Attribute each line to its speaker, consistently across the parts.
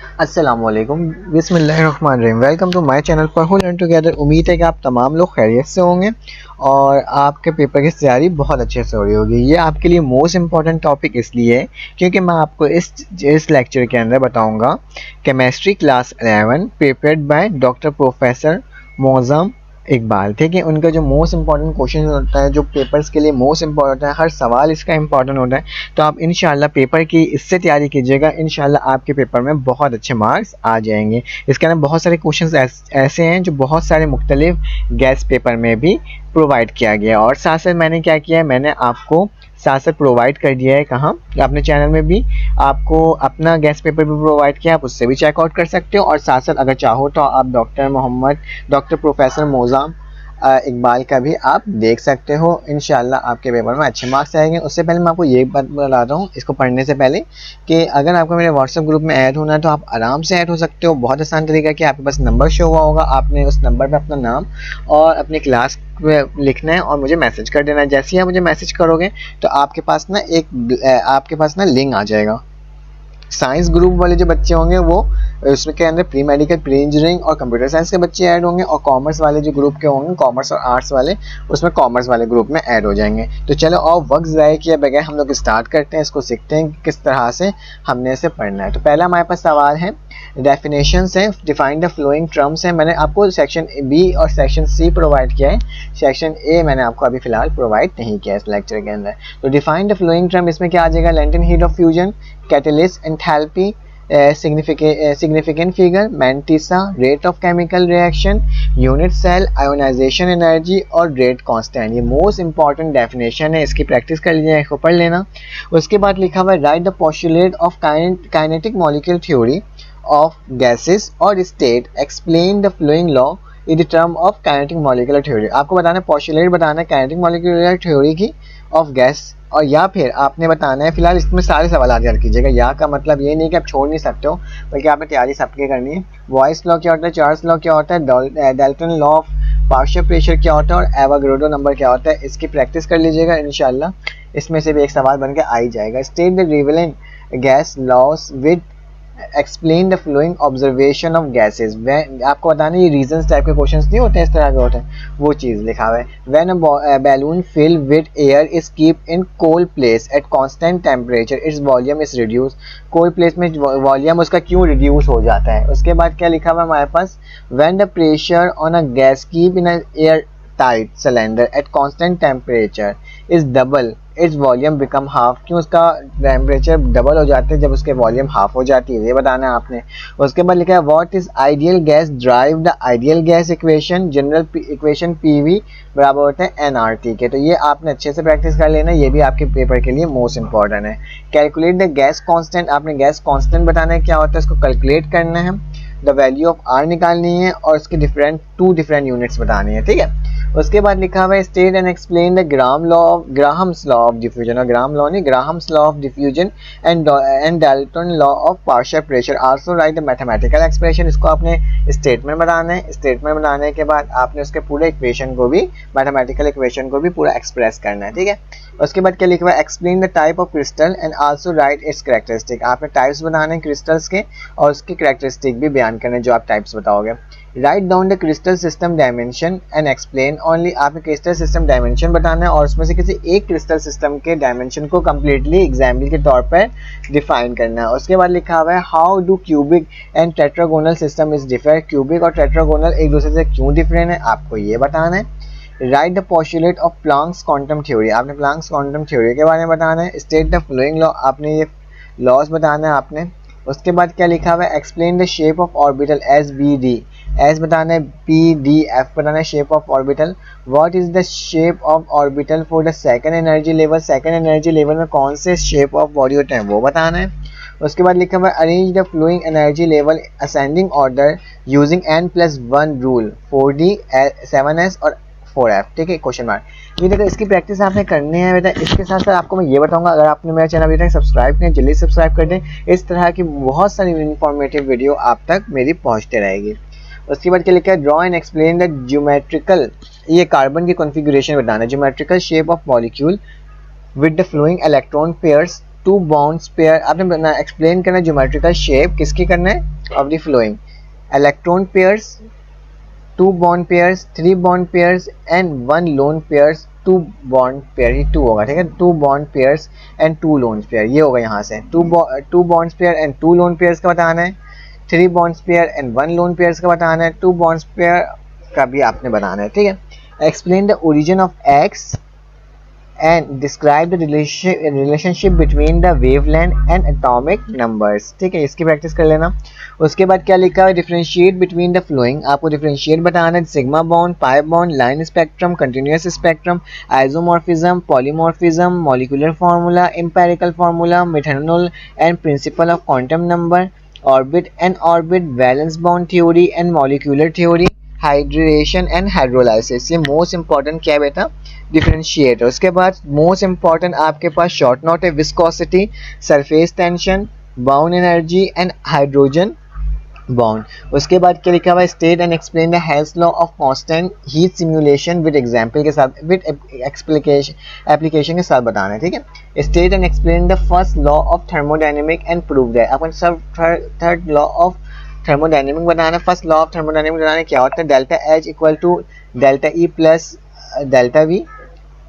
Speaker 1: अस्सलामुअलैकुम बिस्मिल्लाहिर्रहमानिर्रहीम। Welcome to my channel पढ़ो लर्न टुगेदर। उम्मीद है कि आप तमाम लोग खैरियत से होंगे और आपके पेपर की तैयारी बहुत अच्छे से हो रही होगी। ये आपके लिए मोस्ट इम्पॉर्टेंट टॉपिक इसलिए है क्योंकि मैं आपको इस लेक्चर के अंदर बताऊंगा chemistry class 11 prepared by doctor professor Mauzam Iqbal. ठीक है, उनका जो मोस्ट इंपॉर्टेंट क्वेश्चन होता है, जो पेपर्स के लिए मोस्ट इंपॉर्टेंट है, हर सवाल इसका इंपॉर्टेंट होता है। तो आप इंशाल्लाह पेपर की इससे तैयारी कीजिएगा, इंशाल्लाह आपके पेपर में बहुत अच्छे मार्क्स आ जाएंगे। इसके अंदर बहुत सारे क्वेश्चंस ऐसे हैं जो बहुत सारे मुख्तलिफ गैस पेपर में भी प्रोवाइड किया गया और साथ साथ मैंने क्या किया है, मैंने आपको साथ साथ प्रोवाइड कर दिया है कहाँ, अपने चैनल में भी आपको अपना गैस पेपर भी प्रोवाइड किया, आप उससे भी चेकआउट कर सकते हो। और साथ साथ अगर चाहो तो आप डॉक्टर प्रोफेसर मौज़म इकबाल का भी आप देख सकते हो। इंशाल्लाह आपके पेपर में अच्छे मार्क्स आएंगे। उससे पहले मैं आपको ये बात बता रहा हूँ इसको पढ़ने से पहले कि अगर आपको मेरे व्हाट्सएप ग्रुप में ऐड होना है तो आप आराम से ऐड हो सकते हो। बहुत आसान तरीका है कि आपके पास नंबर शो हुआ होगा, आपने उस नंबर पे अपना नाम और अपनी क्लास लिखना है और मुझे मैसेज कर देना है। जैसे ही आप मुझे मैसेज करोगे तो आपके पास ना लिंक आ जाएगा। साइंस ग्रुप वाले जो बच्चे होंगे वो उसमें के अंदर प्री मेडिकल, प्री इंजीनियरिंग और कंप्यूटर साइंस के बच्चे ऐड होंगे और कॉमर्स वाले जो ग्रुप के होंगे, कॉमर्स और आर्ट्स वाले, उसमें कॉमर्स वाले ग्रुप में ऐड हो जाएंगे। तो चलो और वक्त ज़ाया किए बगैर हम लोग स्टार्ट करते हैं, इसको सीखते हैं किस तरह से हमने इसे पढ़ना है। तो पहला हमारे पास सवाल है, डेफिनेशंस है, डिफाइन द फ्लोइंग टर्म्स है। मैंने आपको सेक्शन बी और सेक्शन सी प्रोवाइड किया है, सेक्शन ए मैंने आपको अभी फिलहाल प्रोवाइड नहीं किया इस लेक्चर के अंदर। तो डिफाइन द फ्लोइंग टर्म, इसमें क्या आ जाएगा, Lenten heat of fusion, catalyst, enthalpy, significant figure, mantissa, rate of chemical reaction, unit cell, ionization energy और rate constant। ये मोस्ट इंपॉर्टेंट डेफिनेशन है, इसकी प्रैक्टिस कर लीजिए, इसको पढ़ लेना। उसके बाद लिखा हुआ है right the postulate of kinetic molecule theory of gases और state, explain the flowing law in the term of kinetic molecular theory. आपको बताना है पोस्टुलेट बताना है काइनेटिक मॉलिक्यूलर थ्योरी की ऑफ गैस, और या फिर आपने बताना है, फिलहाल इसमें सारे सवाल याद कीजिएगा। या का मतलब ये नहीं कि आप छोड़ नहीं सकते हो, बल्कि आपने तैयारी सबकी करनी है। वॉइस लॉ क्या होता है, चार्ल्स लॉ क्या होता है, Dalton law of partial pressure क्या होता है और एवोगाड्रो नंबर क्या होता है, इसकी प्रैक्टिस कर लीजिएगा। इंशाल्लाह इसमें से भी एक सवाल बन के आ ही जाएगा। State the relevant gas laws with explain the flowing observation of gases. आपको बताना ये रीजंस टाइप के क्वेश्चंस नहीं होते, इस तरह के होते हैं, वो चीज़ लिखा हुआ है। When a balloon fill with air is keep in cold place at constant temperature its volume is reduce. Cold place में वॉल्यूम उसका क्यों रिड्यूस हो जाता है। उसके बाद क्या लिखा हुआ है हमारे पास, when the pressure on a gas keep in air tight cylinder at constant temperature is double its volume become half. क्यों उसका टेम्परेचर डबल हो जाते हैं जब उसके वॉल्यूम हाफ हो जाती है, ये बताना है आपने। उसके बाद लिखा है what is ideal gas, drive the ideal gas equation, general equation PV बराबर होता है एनआरटी के। तो ये आपने अच्छे से प्रैक्टिस कर लेना, ये भी आपके पेपर के लिए मोस्ट इंपॉर्टेंट है। कैलकुलेट द गैस कांस्टेंट, आपने गैस कांस्टेंट बताना है क्या होता है, इसको कैलकुलेट करना है। द वैल्यू ऑफ आर निकालनी है और उसके टू डिफरेंट यूनिट्स बतानी है, ठीक है। उसके बाद लिखा हुआ है state and explain the Graham's law of diffusion, और ग्राहम लॉ नहीं, Graham's law of diffusion and Dalton law of partial pressure. Also right the mathematical expression, इसको आपने स्टेटमेंट बनाना है। स्टेटमेंट बनाने के बाद आपने उसके पूरे इक्वेशन को भी, मैथमेटिकल इक्वेशन को भी पूरा एक्सप्रेस करना है, ठीक है। उसके बाद क्या लिखा हुआ है, explain the type of crystal and also right it's characteristic. आपने टाइप्स बनाने हैं क्रिस्टल्स के और उसकी कैरेक्टरिस्टिक भी बयान करने जो आप टाइप्स बताओगे। Write down the crystal system dimension and explain only, आपने क्रिस्टल सिस्टम डायमेंशन बताना है और उसमें से किसी एक क्रिस्टल सिस्टम के डायमेंशन को कंप्लीटली एग्जाम्पल के तौर पर डिफाइन करना है। उसके बाद लिखा हुआ है how do cubic and tetragonal system is differ, cubic और टेट्रागोनल एक दूसरे से क्यों डिफरेंट है, आपको ये बताना है। Right the postulate of Planck's quantum theory, आपने प्लैंक्स क्वांटम थ्योरी के बारे में बताना है। स्टेट द फ्लोइंग लॉ, आपने ये लॉज बताना है आपने। उसके बाद क्या लिखा हुआ है, explain the shape of orbital S B D, S बताना है, पी डी एफ बताना है, shape of orbital. What is the shape of orbital for the second energy level, second energy level में कौन से शेप ऑफ बॉडी होते हैं वो बताना है। उसके बाद लिखा हुआ है arrange the flowing energy level ascending order using n+1 rule, 4D 7s और 4F, ठीक है, क्वेश्चन मार्क। ये देखो इसकी प्रैक्टिस आपने करनी है बेटा। इसके साथ साथ आपको मैं ये बताऊंगा, अगर आपने मेरा चैनल अभी तक सब्सक्राइब किया जल्दी सब्सक्राइब कर दें, इस तरह की बहुत सारी इंफॉर्मेटिव वीडियो आप तक मेरी पहुंचते रहेगी। उसके बाद क्या लिखा है, draw and explain the geometrical, ये कार्बन की कॉन्फ़िगरेशन बताना है, geometrical shape of molecule with the flowing electron pairs two bonds pair, आपने एक्सप्लेन करना है ज्योमेट्रिकल शेप किसकी करना है of the flowing electron pairs, two bond pairs, three bond pairs and one lone pairs, two bond pair, ये two होगा, ठीक है, two bond pairs and two lone pair, ये होगा यहाँ से to bonds pair and two lone pairs का बताना है, three bonds pair and one lone pairs का बताना है, टू बॉन्ड्स पेयर का भी आपने बनाना है, ठीक है। Explain the origin of x and describe the relationship between the wavelength and atomic numbers, ठीक है, इसकी प्रैक्टिस कर लेना। उसके बाद क्या लिखा है, डिफरेंशिएट बिटवीन द फ्लोइंग, आपको डिफरेंशिएट बताना है, sigma bond, pi bond, line spectrum, continuous spectrum, isomorphism, polymorphism, molecular formula, empirical formula, methanol and principle of quantum number, orbit and orbit, valence bond theory and molecular theory, hydration and hydrolysis, ये most important क्या है बेटा, differentiator. उसके बाद most important आपके पास short note है, viscosity, surface tension, bound energy and hydrogen bond. उसके बाद क्या लिखा हुआ है, state and explain the Hess's law of constant heat simulation with example के साथ, विद एप्लीकेशन के साथ बताना है, ठीक है। State and explain the first law of thermodynamic and prove that, अपन सब थर्ड लॉ ऑफ थर्मोडायनेमिक बनाना है। फर्स्ट लॉ ऑफ थर्मोडायनेमिक बनाना क्या होता है, delta H equal to delta E plus delta V,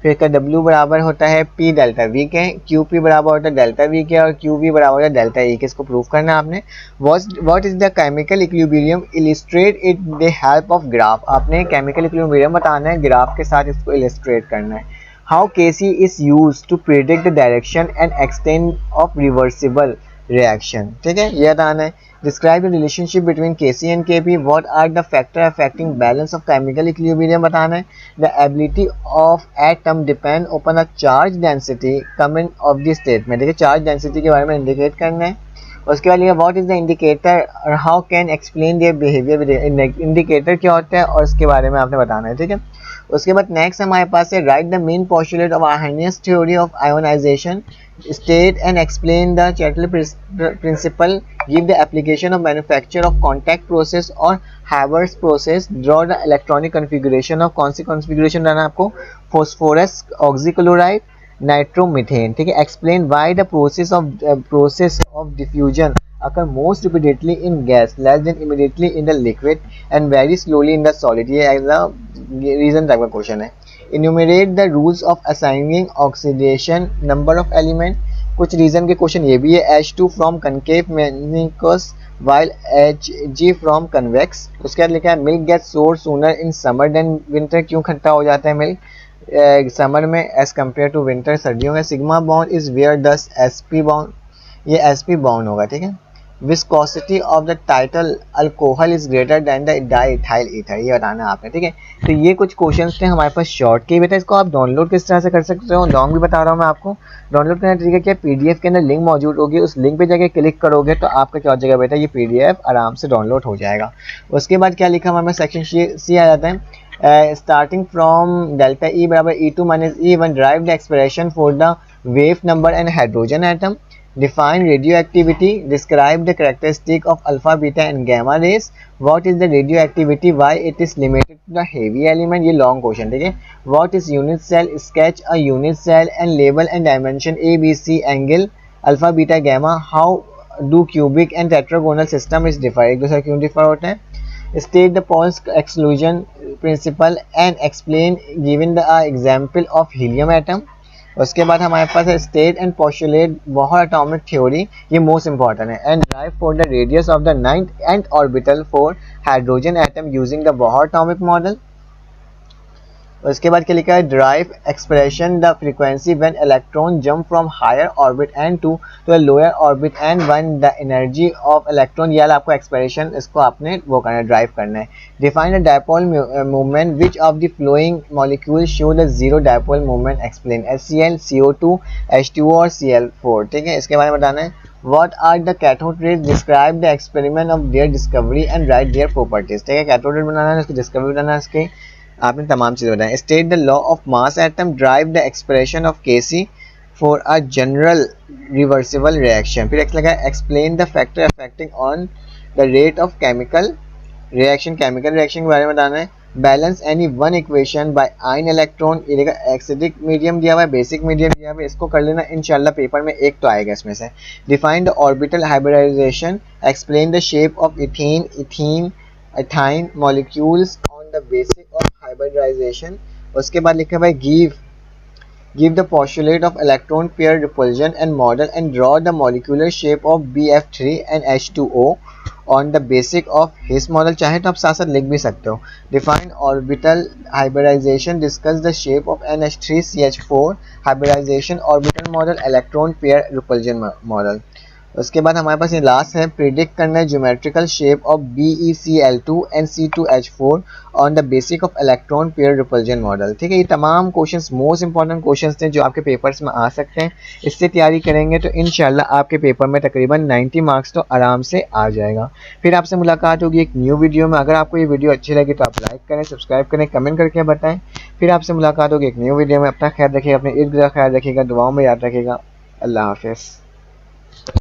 Speaker 1: फिर का W बराबर होता है P डेल्टा V के, क्यू पी बराबर होता है डेल्टा V के और क्यू वी बराबर होता है डेल्टा E के, इसको प्रूव करना है आपने। What is the chemical equilibrium, illustrate it the help of graph, आपने केमिकल इक्विलिब्रियम बताना है, ग्राफ के साथ इसको इलिस्ट्रेट करना है। How Kc is used to predict the direction and extent of reversible reaction, ठीक है, ये बताना है। Describe the relationship between Kc and Kp, what are the factor affecting balance of chemical equilibrium बताना है। The ability of atom depend upon the charge density coming of the statement, ठीक है, charge density के बारे में indicate करना है। उसके बाद लिखा व्हाट इज द इंडिकेटर और how can explain their behaviour, indicator क्या होता है और उसके बारे में आपने बताना है, ठीक है। उसके बाद नेक्स्ट हमारे पास है right the main postulate of Arrhenius theory of ionisation, state and explain the Chattel principle, give the application of manufacture of contact process or Haber's process, draw the electronic configuration of, कौन सी configuration रहना आपको, phosphorus oxychloride, nitromethane, ठीक है। explain why the process of diffusion occur most repeatedly in gas, less than immediately in the liquid and very slowly in the solid, ये as a reason type का question है। enumerate the rules of assigning oxidation number of element, कुछ reason के question ये भी है, H2 from concave menicus while Hg from convex। उसके बाद लिखा है milk gets sour sooner in summer than winter, क्यों खट्टा हो जाता है मिल्क समर में एज कम्पेयर टू विंटर, सर्दियों में। सिग्मा बॉन्ड इज वेयर दस sp बॉन्ड, ये sp बॉन्ड होगा, ठीक है। Viscosity of the title alcohol is greater than the diethyl ether, ये बताना है आपने, ठीक है। तो ये कुछ क्वेश्चंस थे हमारे पास शॉर्ट के बेटा, इसको आप डाउनलोड किस तरह से कर सकते हो, लॉन्ग भी बता रहा हूँ मैं आपको। डाउनलोड करने का तरीका क्या, पीडीएफ के अंदर लिंक मौजूद होगी, उस लिंक पे जाके क्लिक करोगे तो आपका क्या हो जाएगा बेटा, ये पीडीएफ आराम से डाउनलोड हो जाएगा। उसके बाद क्या लिखा हमारे सेक्शन सी आ जाता है, स्टार्टिंग फ्रॉम डेल्टा ई बराबर E2 minus E1, drive the expression for the wave number and hydrogen atom, define radioactivity, describe the characteristic of alpha, beta and gamma rays, what is the radioactivity, why it is limited to the heavy element, ये long question, ठीक है। what is unit cell, sketch a unit cell and label and dimension A B C angle alpha, beta, gamma, how do cubic and tetragonal system is differ, एक दूसरे क्यों differ होते हैं। state the Paul's exclusion principle and explain given the example of helium atom। उसके बाद हमारे पास है state and postulate Bohr atomic theory, ये मोस्ट इंपॉर्टेंट है, and drive for the radius of the ninth and orbital for hydrogen atom using the Bohr atomic model. उसके बाद क्या लिखा है, drive expression the frequency when electron jump from higher orbit and to the lower orbit and when the energy of electron, ये आपको expression इसको आपने वो करना है, ड्राइव करना है। Define the dipole movement which of the flowing molecule show the zero dipole movement, explain HCl, CO2, H2O और Cl4, ठीक है। इसके बारे में बताना है what are the cathode rays, describe the experiment of their discovery and write their properties, ठीक है। कैथोड रेज बनाना है, उसकी डिस्कवरी बनाना है, इसकी आपने तमाम चीज़ें बताएं। State the law of mass atom, drive the expression of Kc for a general reversible reaction, फिर लगा explain the factor affecting on the rate of chemical reaction, chemical reaction के बारे में बताना है। Balance any one equation by ion electron, ये देखा acidic medium दिया हुआ है, बेसिक मीडियम दिया हुआ है, इसको कर लेना इंशाल्लाह पेपर में एक तो आएगा इसमें से। Define the orbital hybridisation, explain the shape of ethene ethene ethyne molecules on the basic of hybridisation. उसके बाद लिखा हुआ है give the postulate of electron pair repulsion and model and draw the molecular shape of BF3 and H2O on the basic of his model। चाहे तो आप साथ साथ लिख भी सकते हो। Define orbital hybridization, discuss the shape of NH3CH4 hybridization orbital model electron pair repulsion model। उसके बाद हमारे पास ये लास्ट है, प्रिडिक्ट करना है geometrical shape of BeCl2 and C2H4 on the basic of electron pair repulsion model. ठीक है, ये तमाम क्वेश्चंस मोस्ट इंपॉर्टेंट क्वेश्चंस थे जो आपके पेपर्स में आ सकते हैं। इससे तैयारी करेंगे तो इंशाल्लाह आपके पेपर में तकरीबन 90 मार्क्स तो आराम से आ जाएगा। फिर आपसे मुलाकात होगी एक न्यू वीडियो में। अगर आपको ये वीडियो अच्छी लगी तो आप लाइक करें, सब्सक्राइब करें, कमेंट करके बताएं। फिर आपसे मुलाकात होगी एक न्यू वीडियो में। अपना ख्याल रखिएगा, अपने इर्द गिर्द ख्याल रखिएगा, दुआओं में याद रखिएगा। अल्लाह हाफिज़।